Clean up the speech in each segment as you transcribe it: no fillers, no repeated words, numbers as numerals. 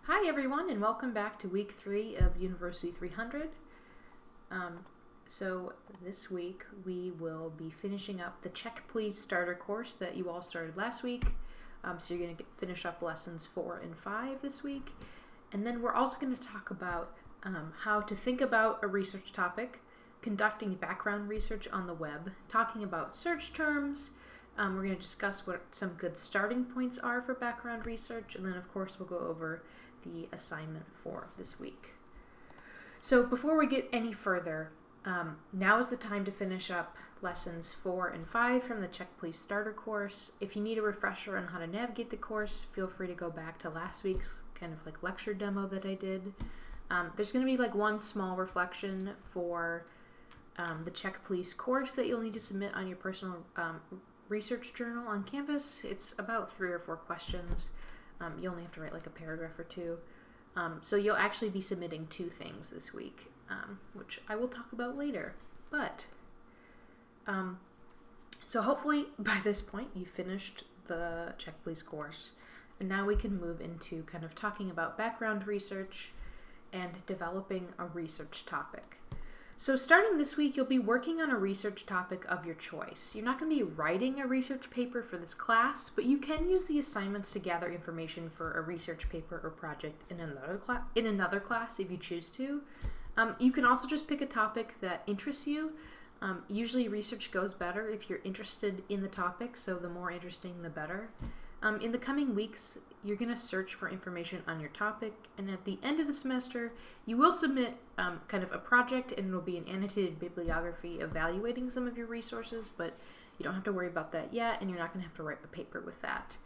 Hi everyone, and welcome back to week 3 of University 300. So this week we will be finishing up the Check Please starter course that you all started last week. So you're going to finish up lessons 4 and 5 this week. And then we're also going to talk about how to think about a research topic, conducting background research on the web, talking about search terms. We're going to discuss what some good starting points are for background research, and then of course we'll go over the assignment for this week. So before we get any further, now is the time to finish up lessons 4 and 5 from the Check Please starter course. If you need a refresher on how to navigate the course, feel free to go back to last week's kind of like lecture demo that I did. There's going to be like one small reflection for the Check Please course that you'll need to submit on your personal research journal on Canvas. It's about 3 or 4 questions. You only have to write like a paragraph or 2. So you'll actually be submitting 2 things this week, which I will talk about later. But, so hopefully by this point you finished the Check Please course. And now we can move into kind of talking about background research and developing a research topic. So starting this week, you'll be working on a research topic of your choice. You're not going to be writing a research paper for this class, but you can use the assignments to gather information for a research paper or project in another class if you choose to. You can also just pick a topic that interests you. Usually research goes better if you're interested in the topic, so the more interesting, the better. In the coming weeks, you're going to search for information on your topic, and at the end of the semester, you will submit kind of a project, and it'll be an annotated bibliography evaluating some of your resources, but you don't have to worry about that yet, and you're not going to have to write a paper with that.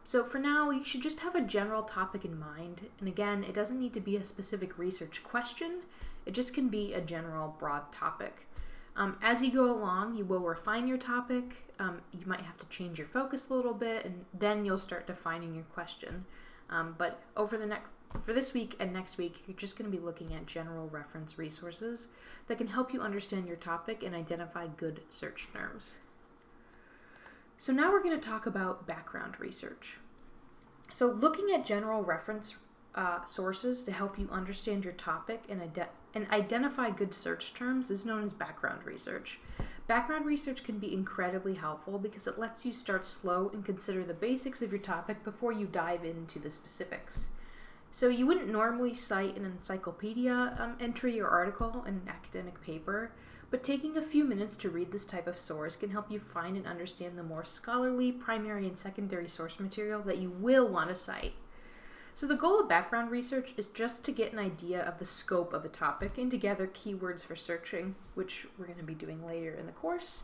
So for now, you should just have a general topic in mind, and again, it doesn't need to be a specific research question, it just can be a general broad topic. As you go along, you will refine your topic. You might have to change your focus a little bit, and then you'll start defining your question. But for this week and next week, you're just going to be looking at general reference resources that can help you understand your topic and identify good search terms. So now we're going to talk about background research. So looking at general reference sources to help you understand your topic and identify good search terms is known as background research. Background research can be incredibly helpful because it lets you start slow and consider the basics of your topic before you dive into the specifics. So you wouldn't normally cite an encyclopedia entry or article in an academic paper, but taking a few minutes to read this type of source can help you find and understand the more scholarly primary and secondary source material that you will want to cite. So the goal of background research is just to get an idea of the scope of a topic and to gather keywords for searching, which we're going to be doing later in the course.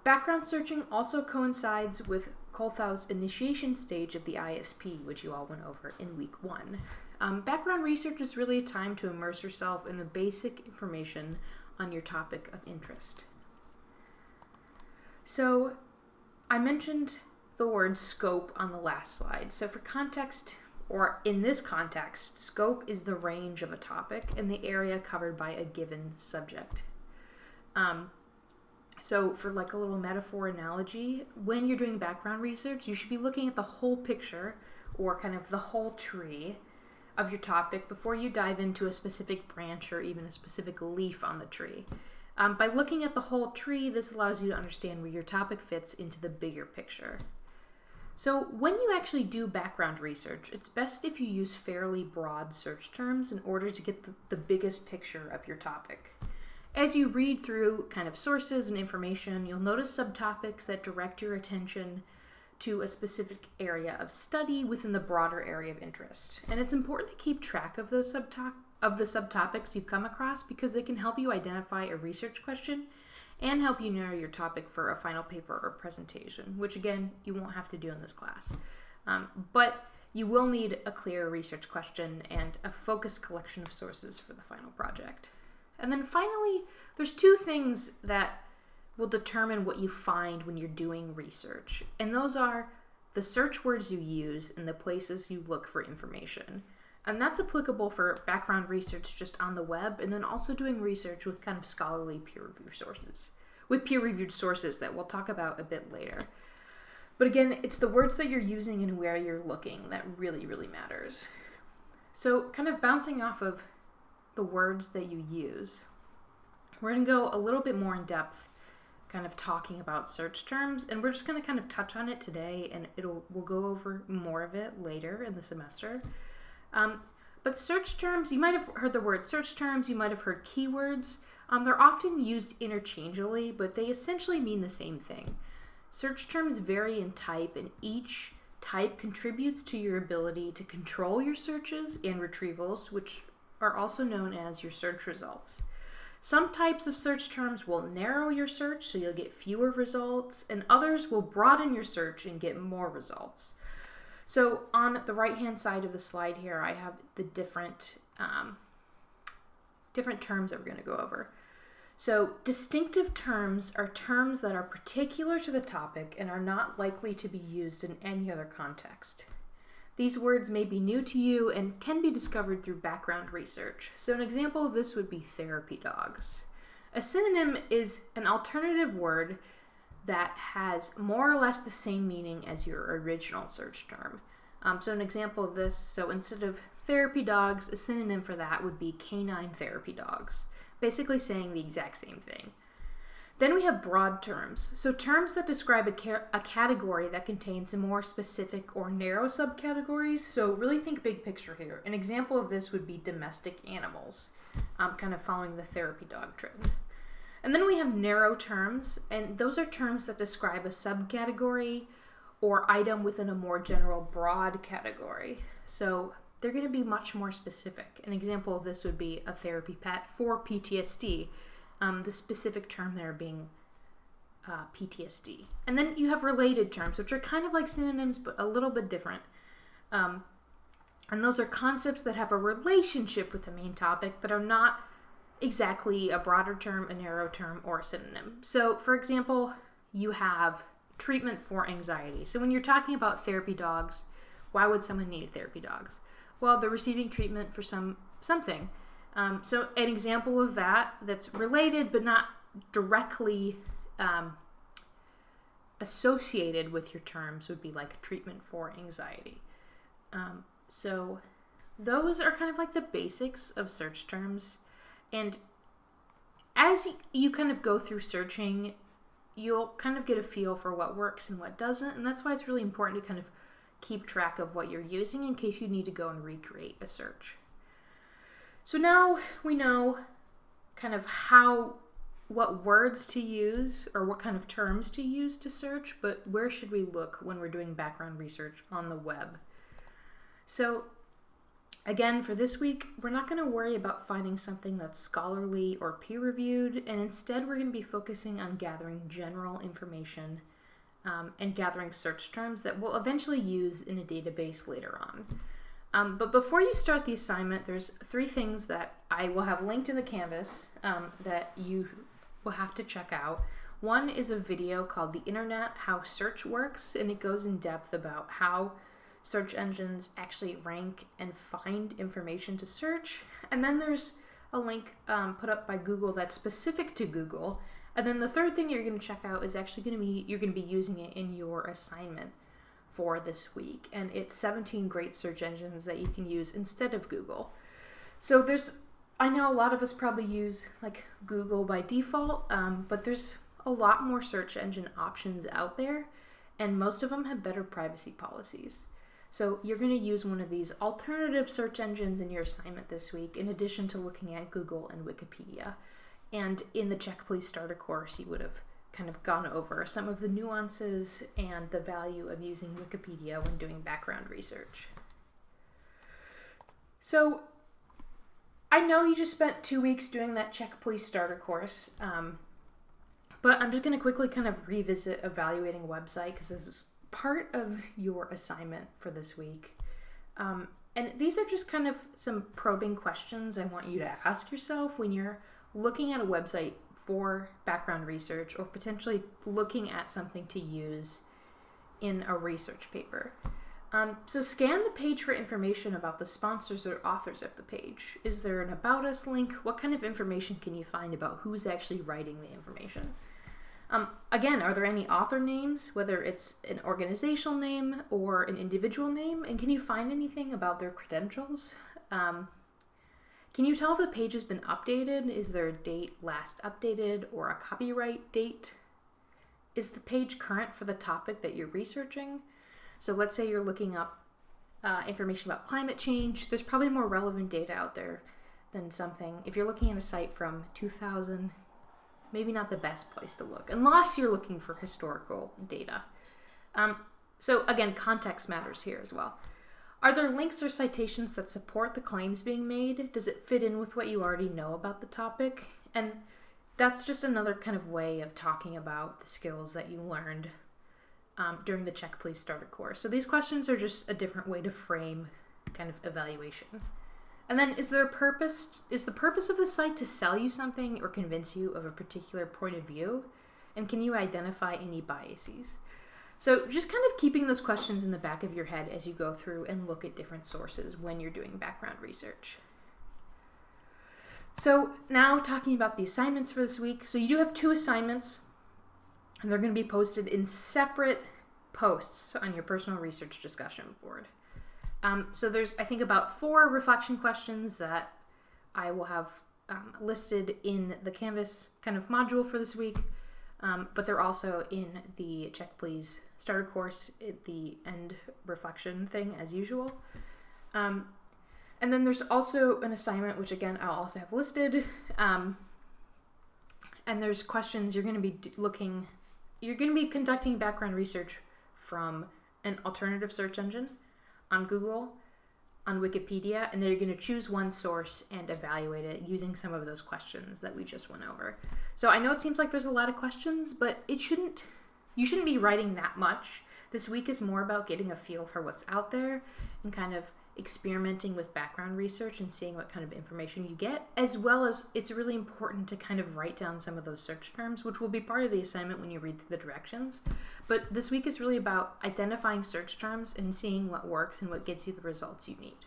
Background searching also coincides with Kolthau's initiation stage of the ISP, which you all went over in week 1. Background research is really a time to immerse yourself in the basic information on your topic of interest. So I mentioned the word scope on the last slide. So for context, or in this context, scope is the range of a topic and the area covered by a given subject. So for like a little metaphor analogy, when you're doing background research, you should be looking at the whole picture or kind of the whole tree of your topic before you dive into a specific branch or even a specific leaf on the tree. By looking at the whole tree, this allows you to understand where your topic fits into the bigger picture. So when you actually do background research, it's best if you use fairly broad search terms in order to get the biggest picture of your topic. As you read through kind of sources and information, you'll notice subtopics that direct your attention to a specific area of study within the broader area of interest. And it's important to keep track of those subtopics you've come across because they can help you identify a research question and help you narrow your topic for a final paper or presentation, which again, you won't have to do in this class. But you will need a clear research question and a focused collection of sources for the final project. And then finally, there's 2 things that will determine what you find when you're doing research. And those are the search words you use and the places you look for information. And that's applicable for background research just on the web, and then also doing research with kind of scholarly peer-reviewed sources that we'll talk about a bit later. But again, it's the words that you're using and where you're looking that really, really matters. So kind of bouncing off of the words that you use, we're going to go a little bit more in depth kind of talking about search terms, and we're just going to kind of touch on it today, and we'll go over more of it later in the semester. But search terms, you might have heard the word search terms, you might have heard keywords. They're often used interchangeably, but they essentially mean the same thing. Search terms vary in type, and each type contributes to your ability to control your searches and retrievals, which are also known as your search results. Some types of search terms will narrow your search, so you'll get fewer results, and others will broaden your search and get more results. So on the right-hand side of the slide here, I have the different terms that we're going to go over. So distinctive terms are terms that are particular to the topic and are not likely to be used in any other context. These words may be new to you and can be discovered through background research. So an example of this would be therapy dogs. A synonym is an alternative word that has more or less the same meaning as your original search term. So an example of this, so instead of therapy dogs, a synonym for that would be canine therapy dogs, basically saying the exact same thing. Then we have broad terms. So terms that describe a category that contains more specific or narrow subcategories. So really think big picture here. An example of this would be domestic animals, kind of following the therapy dog trend. And then we have narrow terms, and those are terms that describe a subcategory or item within a more general broad category. So they're going to be much more specific. An example of this would be a therapy pet for PTSD. The specific term there being PTSD. And then you have related terms, which are kind of like synonyms, but a little bit different. And those are concepts that have a relationship with the main topic, but are not exactly a broader term, a narrow term, or a synonym. So, for example, you have treatment for anxiety. So when you're talking about therapy dogs, why would someone need therapy dogs? Well, they're receiving treatment for something. So an example of that's related but not directly associated with your terms would be like treatment for anxiety. So those are kind of like the basics of search terms. And as you kind of go through searching, you'll kind of get a feel for what works and what doesn't. And that's why it's really important to kind of keep track of what you're using in case you need to go and recreate a search. So now we know kind of what words to use or what kind of terms to use to search, but where should we look when we're doing background research on the web? So again, for this week, we're not going to worry about finding something that's scholarly or peer-reviewed, and instead we're going to be focusing on gathering general information and gathering search terms that we'll eventually use in a database later on. But before you start the assignment, there's 3 things that I will have linked in the Canvas that you will have to check out. One is a video called The Internet, How Search Works, and it goes in depth about how search engines actually rank and find information to search. And then there's a link put up by Google that's specific to Google. And then the third thing you're going to check out is actually you're going to be using it in your assignment for this week, and it's 17 great search engines that you can use instead of Google. So I know a lot of us probably use like Google by default, but there's a lot more search engine options out there, and most of them have better privacy policies. So you're going to use one of these alternative search engines in your assignment this week, in addition to looking at Google and Wikipedia. And in the Check Please Starter course, you would have kind of gone over some of the nuances and the value of using Wikipedia when doing background research. So I know you just spent 2 weeks doing that Check Please Starter course, but I'm just going to quickly kind of revisit evaluating a website because this is part of your assignment for this week. And these are just kind of some probing questions I want you to ask yourself when you're looking at a website for background research or potentially looking at something to use in a research paper. So scan the page for information about the sponsors or authors of the page. Is there an About Us link? What kind of information can you find about who's actually writing the information? Again, are there any author names, whether it's an organizational name or an individual name? And can you find anything about their credentials? Can you tell if the page has been updated? Is there a date last updated or a copyright date? Is the page current for the topic that you're researching? So let's say you're looking up information about climate change. There's probably more relevant data out there than something. If you're looking at a site from 2000, maybe not the best place to look, unless you're looking for historical data. So again, context matters here as well. Are there links or citations that support the claims being made? Does it fit in with what you already know about the topic? And that's just another kind of way of talking about the skills that you learned during the Check Please Starter course. So these questions are just a different way to frame kind of evaluation. And then is the purpose of the site to sell you something or convince you of a particular point of view? And can you identify any biases? So just kind of keeping those questions in the back of your head as you go through and look at different sources when you're doing background research. So now talking about the assignments for this week. So you do have 2 assignments, and they're going to be posted in separate posts on your personal research discussion board. So there's, I think, about 4 reflection questions that I will have listed in the Canvas kind of module for this week. But they're also in the Check Please Starter course at the end reflection thing as usual. And then there's also an assignment, which again, I'll also have listed. And there's questions you're going to be conducting background research from an alternative search engine on Google, on Wikipedia, and then you're going to choose one source and evaluate it using some of those questions that we just went over. So I know it seems like there's a lot of questions, but you shouldn't be writing that much. This week is more about getting a feel for what's out there and kind of experimenting with background research and seeing what kind of information you get, as well as it's really important to kind of write down some of those search terms, which will be part of the assignment when you read through the directions. But this week is really about identifying search terms and seeing what works and what gets you the results you need.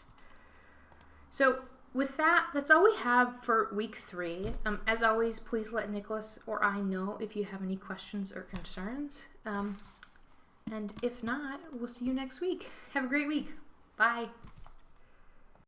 So with that, that's all we have for week 3. As always, please let Nicholas or I know if you have any questions or concerns. And if not, we'll see you next week. Have a great week. Bye.